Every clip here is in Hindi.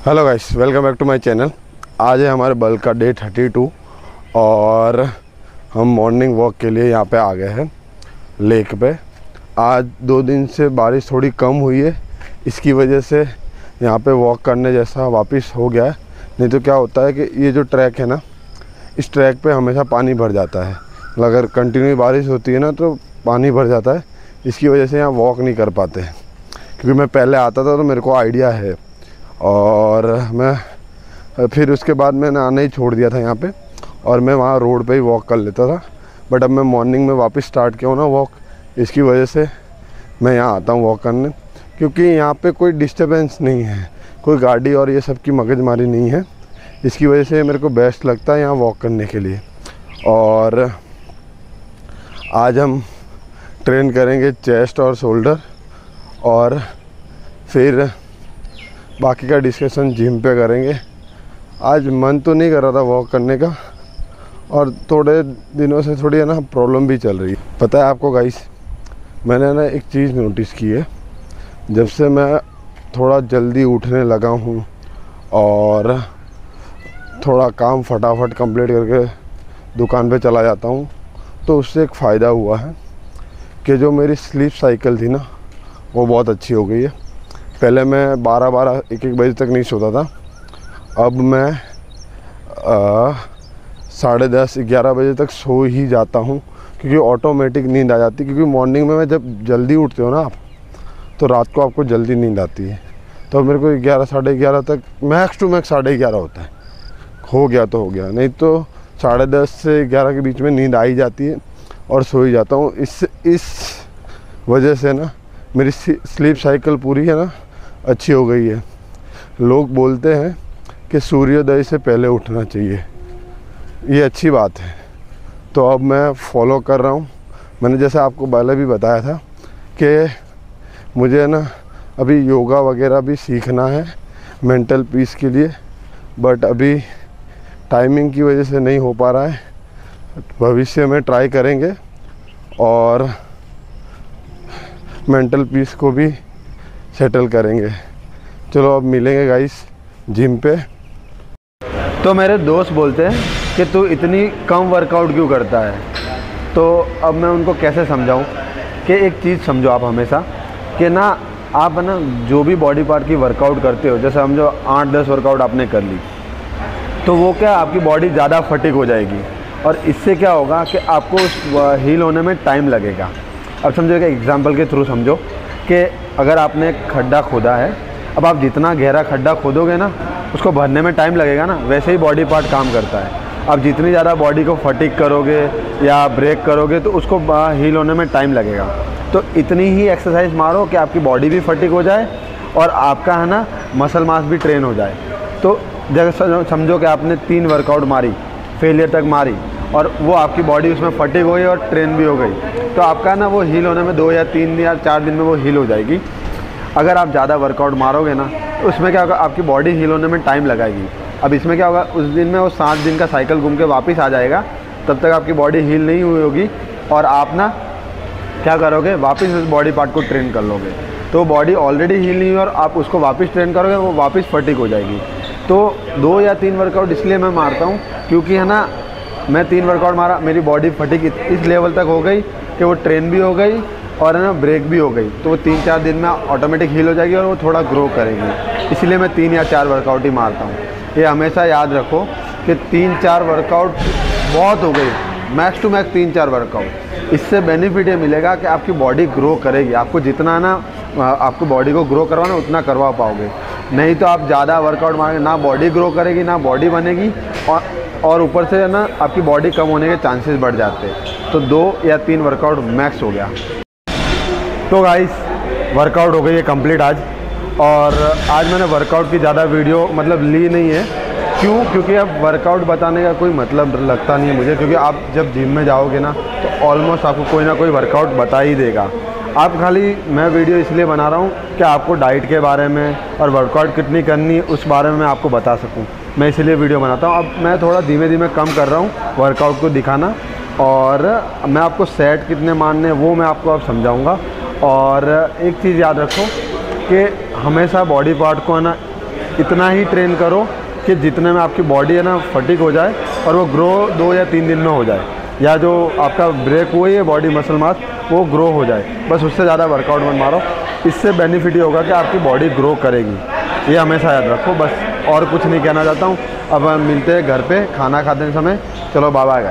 Hello guys, welcome back to my channel. आज है हमारे बल्क का डे 32 और हम मॉर्निंग वॉक के लिए यहाँ पे आ गए हैं लेक पे। आज 2 दिन से बारिश थोड़ी कम हुई है, इसकी वजह से यहाँ पे वॉक करने जैसा वापस हो गया है। नहीं तो क्या होता है कि ये जो ट्रैक है ना, इस ट्रैक पे हमेशा पानी भर जाता है। अगर कंटिन्यू बारिश होती है ना तो पानी भर जाता है, इसकी वजह से यहाँ वॉक नहीं कर पाते। क्योंकि मैं पहले आता था तो मेरे को आइडिया है, और मैं फिर उसके बाद मैंने आना ही छोड़ दिया था यहाँ पे, और मैं वहाँ रोड पे ही वॉक कर लेता था। बट अब मैं मॉर्निंग में वापस स्टार्ट किया हूँ ना वॉक, इसकी वजह से मैं यहाँ आता हूँ वॉक करने। क्योंकि यहाँ पे कोई डिस्टर्बेंस नहीं है, कोई गाड़ी और ये सब की मगजमारी नहीं है, इसकी वजह से मेरे को बेस्ट लगता है यहाँ वॉक करने के लिए। और आज हम ट्रेन करेंगे चेस्ट और शोल्डर, और फिर बाकी का डिस्कशन जिम पे करेंगे। आज मन तो नहीं कर रहा था वॉक करने का, और थोड़े दिनों से थोड़ी है ना प्रॉब्लम भी चल रही है। पता है आपको गाइस, मैंने ना एक चीज़ नोटिस की है। जब से मैं थोड़ा जल्दी उठने लगा हूँ और थोड़ा काम फटाफट कंप्लीट करके दुकान पे चला जाता हूँ, तो उससे एक फ़ायदा हुआ है कि जो मेरी स्लीप साइकिल थी ना, वो बहुत अच्छी हो गई है। पहले मैं 12-12, 1-1 बजे तक नहीं सोता था, अब मैं 10:30-11 बजे तक सो ही जाता हूँ, क्योंकि ऑटोमेटिक नींद आ जाती है। क्योंकि मॉर्निंग में जब जल्दी उठते हो ना आप, तो रात को आपको जल्दी नींद आती है। तो मेरे को 11, 11:30 तक मैक्स टू मैक्स 11:30 होता है। हो गया तो हो गया, नहीं तो 10:30 से 11 के बीच में नींद आ ही जाती है और सो ही जाता हूँ। इस वजह से ना मेरी स्लीप साइकिल पूरी है ना अच्छी हो गई है। लोग बोलते हैं कि सूर्योदय से पहले उठना चाहिए, ये अच्छी बात है, तो अब मैं फॉलो कर रहा हूँ। मैंने जैसे आपको पहले भी बताया था कि मुझे ना अभी योगा वगैरह भी सीखना है मेंटल पीस के लिए, बट अभी टाइमिंग की वजह से नहीं हो पा रहा है। भविष्य में ट्राई करेंगे और मेंटल पीस को भी सेटल करेंगे। चलो अब मिलेंगे गाइस जिम पे। तो मेरे दोस्त बोलते हैं कि तू इतनी कम वर्कआउट क्यों करता है। तो अब मैं उनको कैसे समझाऊं कि एक चीज़ समझो आप हमेशा कि ना, आप ना जो भी बॉडी पार्ट की वर्कआउट करते हो, जैसे समझो 8-10 वर्कआउट आपने कर ली, तो वो क्या आपकी बॉडी ज़्यादा फटीग हो जाएगी, और इससे क्या होगा कि आपको उस हील होने में टाइम लगेगा। अब समझो कि एग्जांपल के थ्रू समझो कि अगर आपने एक खड्डा खोदा है, अब आप जितना गहरा खड्डा खोदोगे ना, उसको भरने में टाइम लगेगा ना, वैसे ही बॉडी पार्ट काम करता है। आप जितनी ज़्यादा बॉडी को फटीग करोगे या ब्रेक करोगे, तो उसको हील होने में टाइम लगेगा। तो इतनी ही एक्सरसाइज मारो कि आपकी बॉडी भी फटीग हो जाए और आपका है ना मसल मास भी ट्रेन हो जाए। तो जैसे समझो कि आपने 3 वर्कआउट मारी, फेलियर तक मारी, और वो आपकी बॉडी उसमें फटीग हो गई और ट्रेन भी हो गई, तो आपका ना वो हील होने में 2 या 3 या 4 दिन में वो हील हो जाएगी। अगर आप ज़्यादा वर्कआउट मारोगे ना, तो उसमें क्या होगा, आपकी बॉडी हील होने में टाइम लगाएगी। अब इसमें क्या होगा, उस दिन में वो 7 दिन का साइकिल घूम के वापस आ जाएगा, तब तक आपकी बॉडी हील नहीं हुई होगी, और आप ना क्या करोगे, वापस उस बॉडी पार्ट को ट्रेन कर लोगे। तो बॉडी ऑलरेडी हील नहीं हुई और आप उसको वापस ट्रेन करोगे, वो वापस फटीग हो जाएगी। तो 2 या 3 वर्कआउट इसलिए मैं मारता हूँ क्योंकि है ना, मैं 3 वर्कआउट मारा, मेरी बॉडी फटीग इस लेवल तक हो गई कि वो ट्रेन भी हो गई और है ना ब्रेक भी हो गई। तो वो 3-4 दिन में ऑटोमेटिक हील हो जाएगी और वो थोड़ा ग्रो करेगी। इसलिए मैं 3 या 4 वर्कआउट ही मारता हूँ। ये हमेशा याद रखो कि 3-4 वर्कआउट बहुत हो गई, मैक्स टू मैक्स 3-4 वर्कआउट। इससे बेनिफिट ये मिलेगा कि आपकी बॉडी ग्रो करेगी। आपको जितना ना आपको बॉडी को ग्रो करवाना उतना करवा पाओगे, नहीं तो आप ज़्यादा वर्कआउट मारेंगे, ना बॉडी ग्रो करेगी ना बॉडी बनेगी, और ऊपर से ना आपकी बॉडी कम होने के चांसेस बढ़ जाते हैं। तो 2 या 3 वर्कआउट मैक्स हो गया। तो गाइस, वर्कआउट हो गई है कंप्लीट आज, और आज मैंने वर्कआउट की ज़्यादा वीडियो मतलब ली नहीं है। क्यों? क्योंकि अब वर्कआउट बताने का कोई मतलब लगता नहीं है मुझे, क्योंकि आप जब जिम में जाओगे ना, तो ऑलमोस्ट आपको कोई ना कोई वर्कआउट बता ही देगा। आप खाली, मैं वीडियो इसलिए बना रहा हूँ कि आपको डाइट के बारे में और वर्कआउट कितनी करनी उस बारे में मैं आपको बता सकूँ, मैं इसलिए वीडियो बनाता हूँ। अब मैं थोड़ा धीमे धीमे कम कर रहा हूँ वर्कआउट को दिखाना, और मैं आपको सेट कितने मारने हैं वो मैं आपको अब समझाऊँगा। और एक चीज़ याद रखो कि हमेशा बॉडी पार्ट को है ना इतना ही ट्रेन करो कि जितने में आपकी बॉडी है ना फटीक हो जाए और वो ग्रो 2 या 3 दिन में हो जाए, या जो आपका ब्रेक हुई है बॉडी मसल मास वो ग्रो हो जाए। बस उससे ज़्यादा वर्कआउट मत मारो, इससे बेनिफिट ये होगा कि आपकी बॉडी ग्रो करेगी। ये हमेशा याद रखो, बस और कुछ नहीं कहना चाहता हूँ। अब हम मिलते हैं घर पे खाना खाते समय। चलो bye bye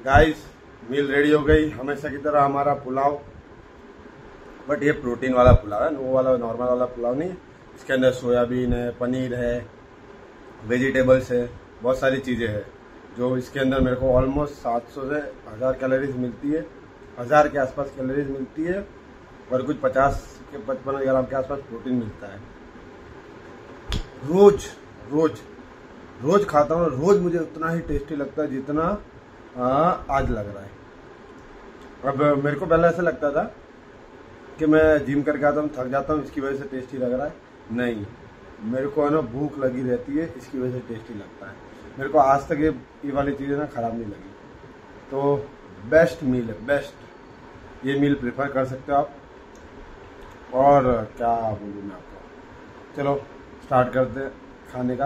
guys, meal ready हो गई। हमेशा की तरह हमारा पुलाव, बट ये प्रोटीन वाला पुलाव है, वो वाला नॉर्मल वाला पुलाव नहीं। इसके अंदर सोयाबीन है, पनीर है, वेजिटेबल्स है, बहुत सारी चीज़ें हैं जो इसके अंदर मेरे को ऑलमोस्ट 700 से 1000 कैलोरीज मिलती है, 1000 के आसपास कैलोरीज मिलती है और कुछ 50 के 55 ग्राम के आसपास प्रोटीन मिलता है। रोज रोज रोज खाता हूँ, रोज मुझे उतना ही टेस्टी लगता है जितना आज लग रहा है। अब मेरे को पहले ऐसा लगता था कि मैं जिम करके आता हूँ, थक जाता हूँ, इसकी वजह से टेस्टी लग रहा है। नहीं, मेरे को है ना भूख लगी रहती है, इसकी वजह से टेस्टी लगता है। मेरे को आज तक ये वाली चीज़ें ना ख़राब नहीं लगी। तो बेस्ट मील है, बेस्ट। ये मील प्रेफर कर सकते हो आप। और क्या बोलूँ मैं आपको, चलो स्टार्ट करते हैं खाने का,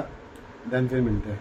देन फिर मिलते हैं।